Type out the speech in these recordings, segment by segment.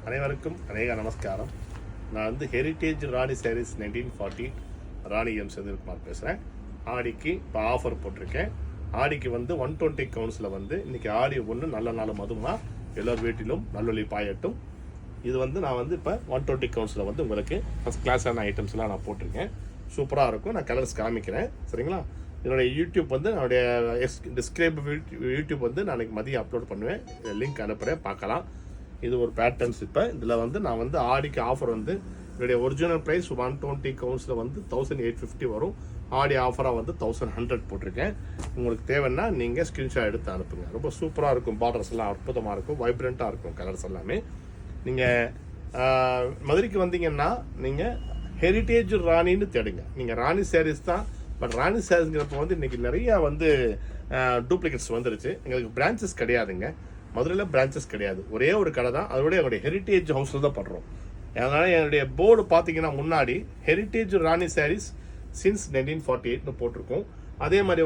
அனைவருக்கும் அநேக நமஸ்காரம். நான் ஹெரிட்டேஜ் ராணி சாரீஸ் 1940 ராணி எம் செந்தில்குமார் பேசுகிறேன். ஆடிக்கு இப்போ ஆஃபர் போட்டிருக்கேன். ஆடிக்கு 120 கவுன்ஸில் இன்னைக்கு ஆடி ஒன்று நல்ல நாள் மதுமா எல்லோர் வீட்டிலும் நல்லொலி பாயட்டும். இது நான் இப்போ 120 கவுன்ஸில் உங்களுக்கு ஃபஸ்ட் கிளாஸான ஐட்டம்ஸ்லாம் நான் போட்டிருக்கேன். சூப்பராக இருக்கும். நான் கலர்ஸ் காமிக்கிறேன், சரிங்களா? என்னுடைய யூடியூப் என்னுடைய டிஸ்கிரைப் யூடியூப் நாளைக்கு மதியம் அப்லோட் பண்ணுவேன். லிங்க் அனுப்புகிறேன், பார்க்கலாம். இது ஒரு பேட்டர்ன்ஸ். இப்போ இதில் நான் ஆடிக்கு ஆஃபர் என்னுடைய ஒரிஜினல் ப்ரைஸ் 120 கவுன்ஸில் 1850 வரும். ஆடி ஆஃபராக 1100 போட்டிருக்கேன். உங்களுக்கு தேவைன்னா நீங்கள் ஸ்க்ரீன்ஷாட் எடுத்து அனுப்புங்க. ரொம்ப சூப்பராக இருக்கும். பார்டர்ஸ் எல்லாம் அற்புதமாக இருக்கும், வைப்ரண்ட்டாக இருக்கும் கலர்ஸ் எல்லாமே. நீங்கள் மதுரைக்கு வந்தீங்கன்னா நீங்கள் ஹெரிட்டேஜ் ராணின்னு தேடுங்க. நீங்கள் ராணி சாரீஸ் தான். பட் ராணி சாரீஸ்ங்கிறப்ப இன்னைக்கு நிறையா டூப்ளிகேட்ஸ் வந்துருச்சு. எங்களுக்கு பிரான்ச்சஸ் கிடையாதுங்க. மதுரையில் பிரான்ச்சஸ் கிடையாது. ஒரே ஒரு கடை தான். அதோட என்னுடைய ஹெரிட்டேஜ் ஹவுஸில் தான் பண்ணுறோம். அதனால் என்னுடைய போர்டு பார்த்தீங்கன்னா முன்னாடி ஹெரிட்டேஜ் ராணி சாரீஸ் சின்ஸ் 1948னு போட்டிருக்கோம். அதே மாதிரி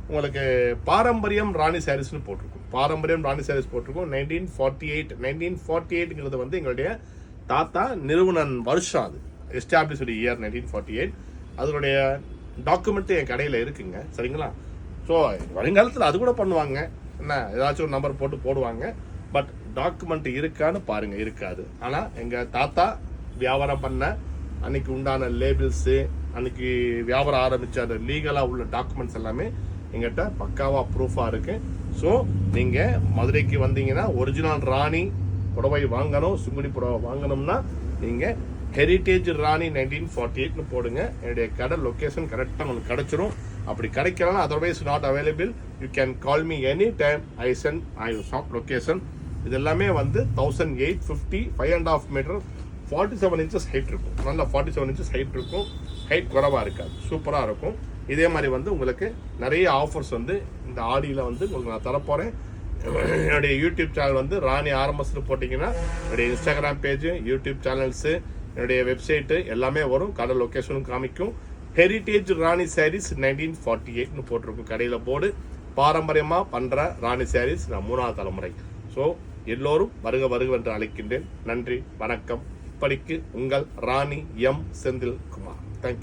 உங்களுக்கு பாரம்பரியம் ராணி சாரீஸ்னு போட்டிருக்கோம். பாரம்பரியம் ராணி சாரீஸ் போட்டிருக்கோம். 1948ங்கிறது எங்களுடைய தாத்தா நிறுவனன் வருஷம். அது எஸ்டாப்ளிஷ்டு இயர் 1948. அதனுடைய டாக்குமெண்ட் என் கடையில் இருக்குங்க, சரிங்களா? ஸோ வருங்காலத்தில் அது கூட பண்ணுவாங்க. என்ன ஏதாச்சும் ஒரு நம்பர் போடுவாங்க. பட் டாக்குமெண்ட் இருக்கான்னு பாருங்க, இருக்காது. ஆனால் எங்கள் தாத்தா வியாபாரம் பண்ண அன்னைக்கு உண்டான லேபிள்ஸு, அன்னைக்கு வியாபாரம் ஆரம்பித்த அந்த லீகலாக உள்ள டாக்குமெண்ட்ஸ் எல்லாமே எங்கிட்ட பக்காவாக ப்ரூஃபாக இருக்கு. ஸோ நீங்கள் மதுரைக்கு வந்தீங்கன்னா ஒரிஜினல் ராணி புடவை வாங்கணும், சுங்குடி புடவை வாங்கணும்னா நீங்கள் ஹெரிட்டேஜ் ராணி 1948னு போடுங்க. என்னுடைய கடை லொக்கேஷன் கரெக்டாக உங்களுக்கு கிடைச்சிரும். அப்படி கிடைக்கலாம், otherwise not available, you can call me any time. I shop location. இது எல்லாமே 1850, 5.5 மீட்டர், 47 இன்ச்சஸ் ஹைட் இருக்கும். நல்லா 47 இன்ச்சஸ் ஹைட் இருக்கும். ஹைட் குறைவாக இருக்காது, சூப்பராக இருக்கும். இதே மாதிரி உங்களுக்கு நிறைய ஆஃபர்ஸ் இந்த ஆடியில் உங்களுக்கு நான் தரப்போகிறேன். என்னுடைய யூடியூப் சேனல் ராணி ஆரம்பத்தில் போட்டிங்கன்னா என்னுடைய இன்ஸ்டாகிராம் பேஜ், யூடியூப் சேனல்ஸு, என்னுடைய வெப்சைட்டு எல்லாமே வரும். கடை லொக்கேஷனும் காமிக்கும். ஹெரிட்டேஜ் ராணி சாரீஸ் 1948னு போட்டிருக்கும் கடையில் போர்டு. பாரம்பரியமாக பண்ணுற ராணி சாரீஸ் நான் 3ஆவது தலைமுறை. ஸோ எல்லோரும் வருக வருக என்று அழைக்கின்றேன். நன்றி, வணக்கம். இப்படிக்கு உங்கள் ராணி எம் செந்தில்குமார். தேங்க்யூ.